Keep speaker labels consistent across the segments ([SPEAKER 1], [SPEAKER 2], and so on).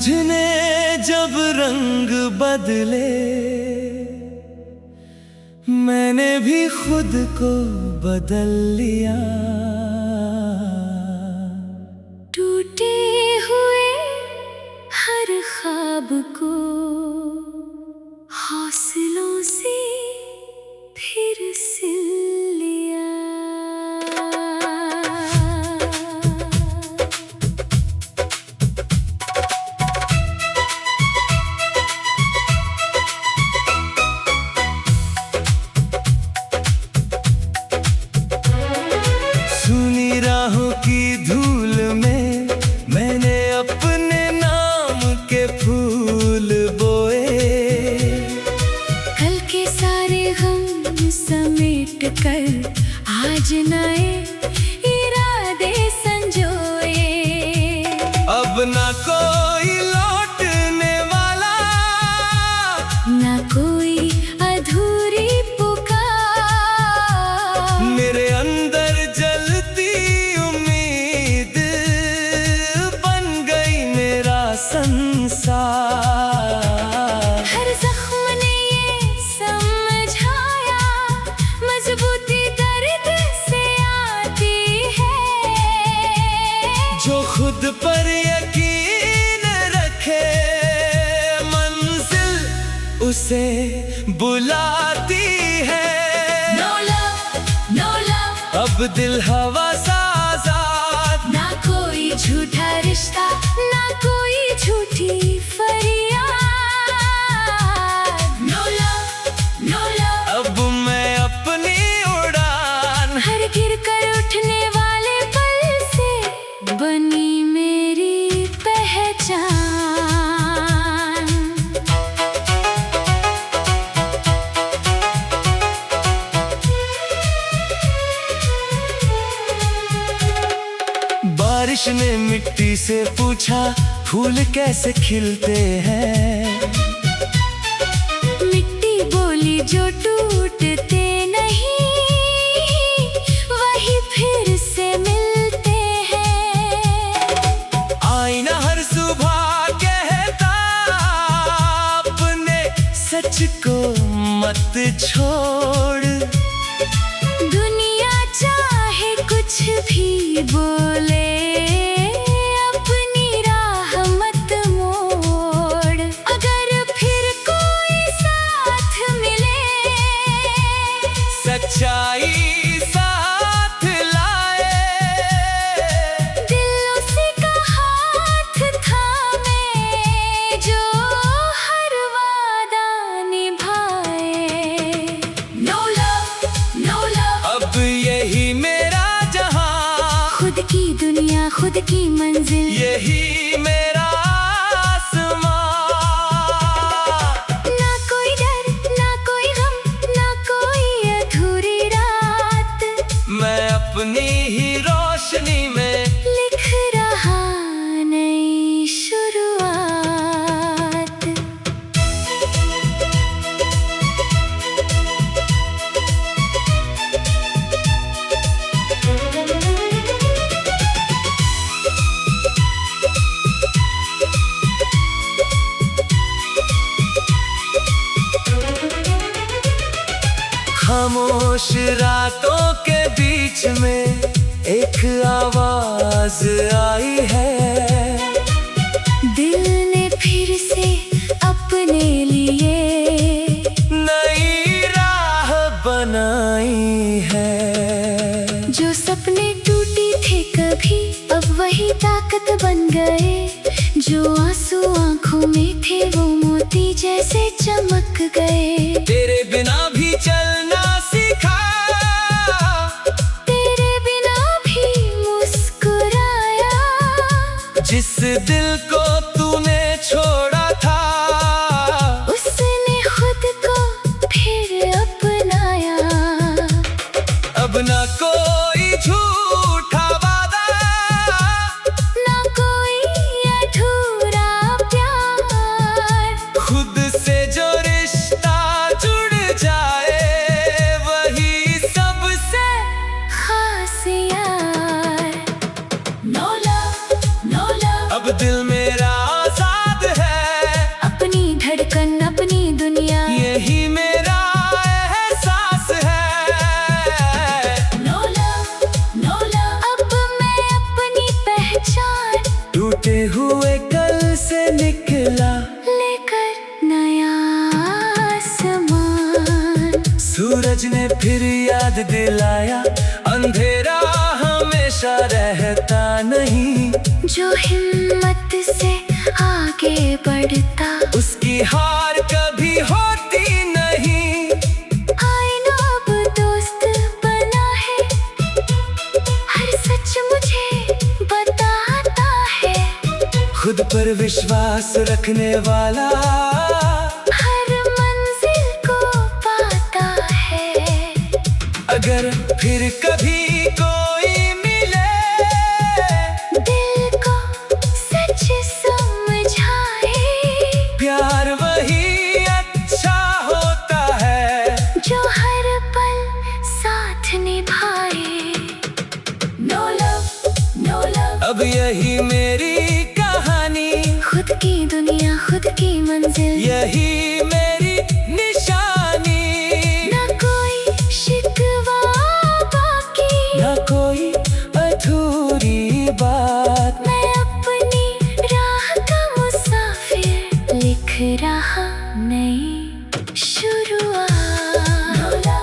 [SPEAKER 1] तुझने जब रंग बदले मैंने भी खुद को बदल लिया।
[SPEAKER 2] टूटे हुए हर ख्वाब को हौसलों से फिर सिल लिया।
[SPEAKER 1] सुनी राहों की धूल में मैंने अपने नाम के फूल बोए।
[SPEAKER 2] कल के सारे गम समेट कर आज नए इरादे संजोए।
[SPEAKER 1] अब ना कोई लौटने वाला,
[SPEAKER 2] ना कोई अधूरी पुकार।
[SPEAKER 1] मेरे अंदर जलती उम्मीद बन गई मेरा संसार।
[SPEAKER 2] हर जख्म ने ये समझाया मजबूती दर्द से आती है।
[SPEAKER 1] जो खुद पर यकीन रखे मंजिल उसे बुलाती है।
[SPEAKER 2] No love, no love,
[SPEAKER 1] अब दिल हवा सा आजाद,
[SPEAKER 2] ना कोई झूठा रिश्ता, ना कोई झूठी फरियाद। No love, no love,
[SPEAKER 1] अब मैं अपनी उड़ान
[SPEAKER 2] हर गिर कर उठने वाले पल से बनी मेरी पहचान।
[SPEAKER 1] बारिश ने मिट्टी से पूछा फूल कैसे खिलते हैं।
[SPEAKER 2] मिट्टी बोली जो टूटते नहीं वही फिर से मिलते हैं।
[SPEAKER 1] आईना हर सुबह कहता अपने सच को मत छोड़।
[SPEAKER 2] दुनिया चाहे कुछ भी बोले अपनी राह मत मोड़। अगर फिर कोई साथ मिले
[SPEAKER 1] सच्चाई साथ लाए।
[SPEAKER 2] दिल उसी का हाथ थामे जो हर वादा निभाए। No love, no love,
[SPEAKER 1] अब यही मेरा जहां,
[SPEAKER 2] खुद की दुनिया खुद की मंजिल।
[SPEAKER 1] यही मेरा आसमां।
[SPEAKER 2] ना कोई डर, ना कोई गम, ना कोई अधूरी रात।
[SPEAKER 1] मैं अपनी ही रोशनी में
[SPEAKER 2] लिख रहा नई शुरुआत।
[SPEAKER 1] खामोश रातों के बीच में एक आवाज आई है।
[SPEAKER 2] दिल ने फिर से अपने लिए
[SPEAKER 1] नई राह बनाई है।
[SPEAKER 2] जो सपने टूटी थे कभी अब वही ताकत बन गए। जो आंसू आंखों में थे वो मोती जैसे चमक गए।
[SPEAKER 1] तेरे बिना भी चलना सीखा,
[SPEAKER 2] तेरे बिना भी मुस्कुराया।
[SPEAKER 1] जिस दिल को तूने छोड़ा था
[SPEAKER 2] उसने खुद को फिर अपनाया।
[SPEAKER 1] अब ना कोई झूठा वादा,
[SPEAKER 2] ना कोई अधूरा प्यार।
[SPEAKER 1] खुद से जो रिश्ता जुड़ा सूरज ने फिर याद दिलाया, अंधेरा हमेशा रहता नहीं।
[SPEAKER 2] जो हिम्मत से आगे बढ़ता,
[SPEAKER 1] उसकी हार कभी होती नहीं।
[SPEAKER 2] आईना अब दोस्त बना है, हर सच मुझे बताता है।
[SPEAKER 1] खुद पर विश्वास रखने वाला
[SPEAKER 2] हर मंजिल को पाता है।
[SPEAKER 1] अगर फिर कभी कोई मिले,
[SPEAKER 2] दिल को सच समझाए,
[SPEAKER 1] प्यार वही अच्छा होता है
[SPEAKER 2] जो हर पल साथ निभाए। No love, no love.
[SPEAKER 1] अब यही मेरी कहानी,
[SPEAKER 2] खुद की दुनिया, खुद की मंजिल,
[SPEAKER 1] यही मेरी निशानी।
[SPEAKER 2] ना कोई शिकवा बाकी,
[SPEAKER 1] ना कोई अधूरी बात।
[SPEAKER 2] मैं अपनी राह का मुसाफिर, लिख रहा नई शुरुआत। No love.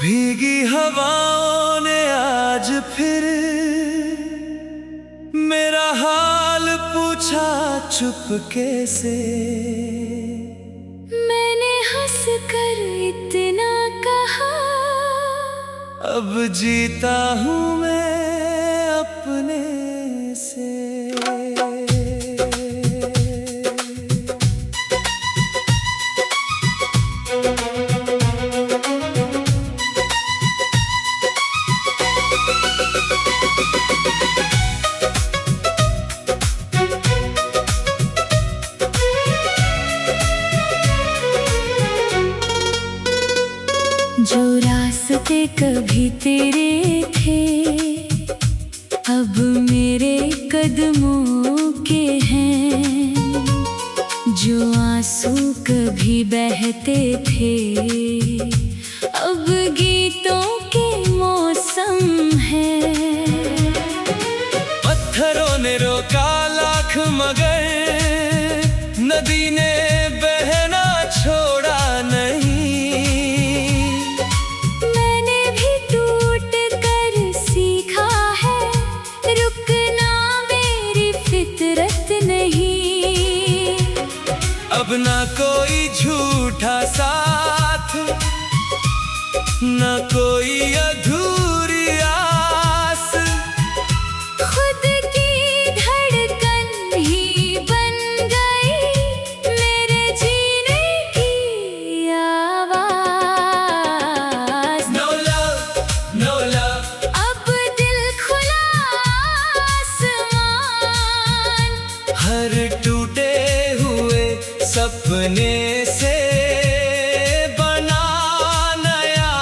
[SPEAKER 1] भीगी हवाओं ने आज फिर मेरा हाल पूछा चुपके से।
[SPEAKER 2] मैंने हंस कर इतना कहा,
[SPEAKER 1] अब जीता हूँ मैं अपने से।
[SPEAKER 2] जो रास्ते कभी तेरे थे, अब मेरे कदमों के हैं। जो आंसू कभी बहते थे, अब गीतों के मौसम है।
[SPEAKER 1] पत्थरों ने रोका लाख मगर नदी ने बहना छोड़ा नहीं।
[SPEAKER 2] मैंने भी टूट कर सीखा है, रुकना मेरी फितरत नहीं।
[SPEAKER 1] अब ना कोई झूठा साथ, ना कोई अधूरी आस।
[SPEAKER 2] खुद की धड़कन ही बन गई मेरे जीने की आवाज़।
[SPEAKER 1] No love, no love।
[SPEAKER 2] अब दिल खुला आसमान,
[SPEAKER 1] हर टूटे हुए सपने से बना नया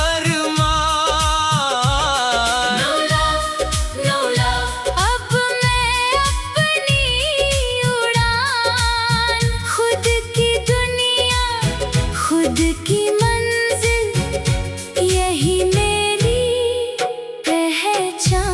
[SPEAKER 1] अरमान।
[SPEAKER 2] no love, no love। अब मैं अपनी उड़ान, खुद की दुनिया, खुद की मंजिल, यही मेरी पहचान।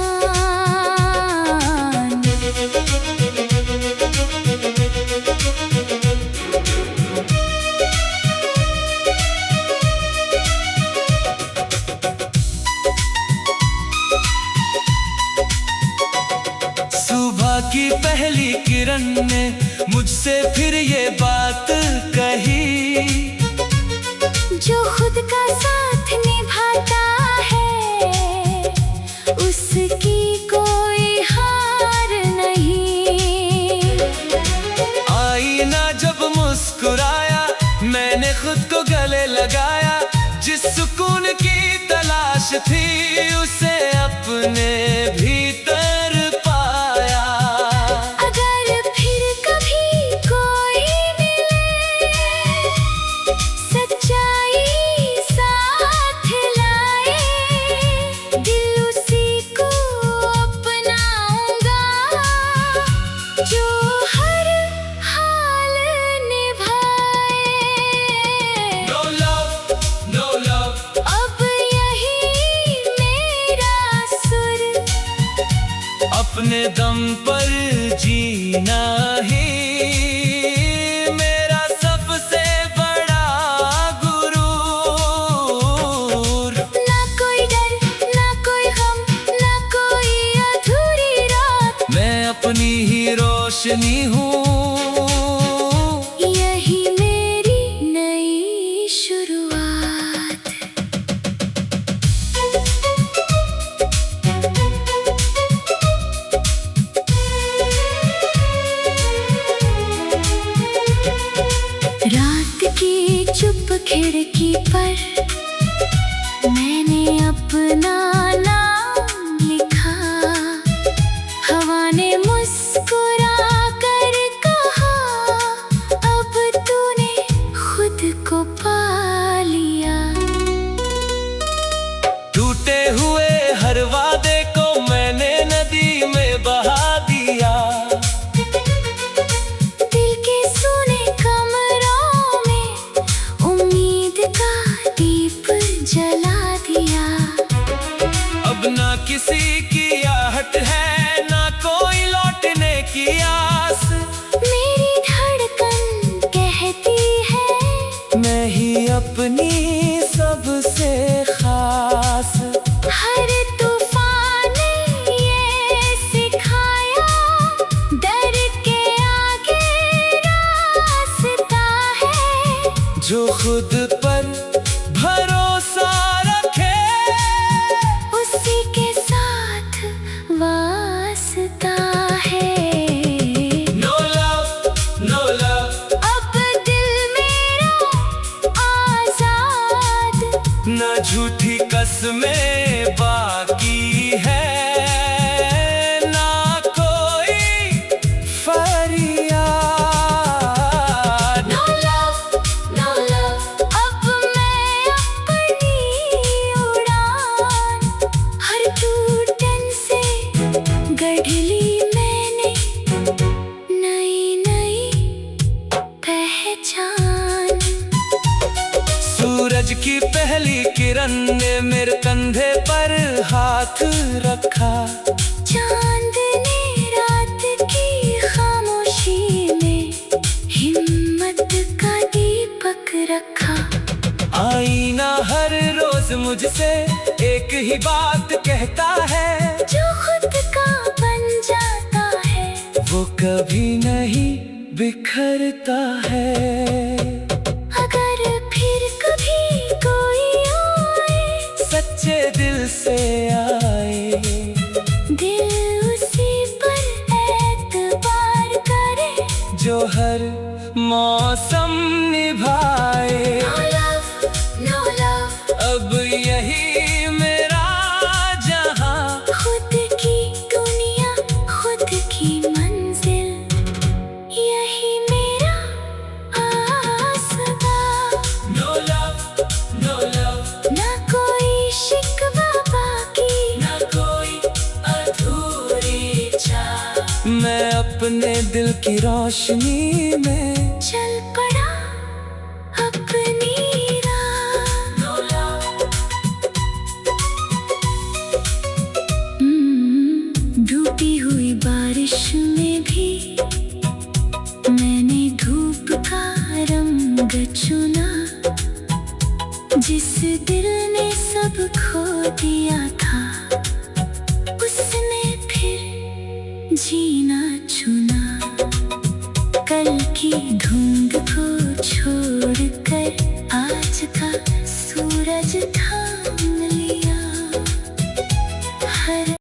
[SPEAKER 1] सुबह की पहली किरण ने मुझसे फिर ये बात कही।
[SPEAKER 2] जो खुद का साथ निभाता है, उसकी कोई हार नहीं।
[SPEAKER 1] आईना जब मुस्कुराया, मैंने खुद को गले लगाया। जिस सुकून की तलाश थी, उसे अपने भीतर पाया।
[SPEAKER 2] अगर फिर कभी कोई मिले, सच्चाई साथ लाए, दिल उसी को अपनाऊंगा, जो हर हाल
[SPEAKER 1] अपने दम पर जीना ही मेरा सबसे बड़ा गुरूर।
[SPEAKER 2] ना कोई डर, ना कोई गम, ना कोई अधूरी रात,
[SPEAKER 1] मैं अपनी ही रोशनी हूँ,
[SPEAKER 2] यही मेरी नई शुरुआत। रात की चुप खिड़की पर मैंने अपना नाम लिखा। हवा ने मुस्कुरा कर कहा, अब तूने खुद को पा लिया।
[SPEAKER 1] टूटे हुए हर वादे को मैंने नदी में बहा दिया।
[SPEAKER 2] दिल के सूने कमरों में उम्मीद का दीप जला दिया।
[SPEAKER 1] अब ना किसी की आहट है, ना कोई लौटने की आस।
[SPEAKER 2] मेरी धड़कन कहती है,
[SPEAKER 1] मैं ही अपनी सबसे खास।
[SPEAKER 2] हर तूफान ने ये सिखाया, डर के आगे रास्ता है।
[SPEAKER 1] जो खुद पर भरोसा रखे,
[SPEAKER 2] उसी के साथ वास्ता है।
[SPEAKER 1] No love, no love.
[SPEAKER 2] अब दिल मेरा आजाद,
[SPEAKER 1] ना झूठी कसमें बाकी है, ना कोई फरियाद।
[SPEAKER 2] No love, no love. अब मैं अपनी उड़ान हर टूटन से गढ़ ली मैंने नई नई पहचान।
[SPEAKER 1] सूरज की पहली किरण ने मेरे कंधे पर हाथ रखा।
[SPEAKER 2] चांद ने रात की खामोशी में हिम्मत का दीपक रखा।
[SPEAKER 1] आईना हर रोज मुझसे एक ही बात कहता है,
[SPEAKER 2] जो खुद का बन जाता है,
[SPEAKER 1] वो कभी नहीं बिखरता है।
[SPEAKER 2] अगर फिर कभी कोई आए,
[SPEAKER 1] सच्चे दिल से आए,
[SPEAKER 2] दिल उसी पर एतबार करे।
[SPEAKER 1] जो हर मौसम निभाए।
[SPEAKER 2] No love, no love.
[SPEAKER 1] अब यही मेरा जहां,
[SPEAKER 2] खुद की दुनिया, खुद की मंजिल, यही मेरा आसरा।
[SPEAKER 1] No love, no love.
[SPEAKER 2] ना कोई शिकवा बाकी,
[SPEAKER 1] ना कोई अधूरी चाह। मैं अपने दिल की रोशनी में
[SPEAKER 2] चल पड़ा अपनी राह।
[SPEAKER 1] No love.
[SPEAKER 2] डूबी हुई बारिश में भी मैंने धूप का रंग चुना। जिस दिल ने सब खो दिया था, उसने फिर जीना चुना। कल की धुंध को छोड़कर आज का सूरज था।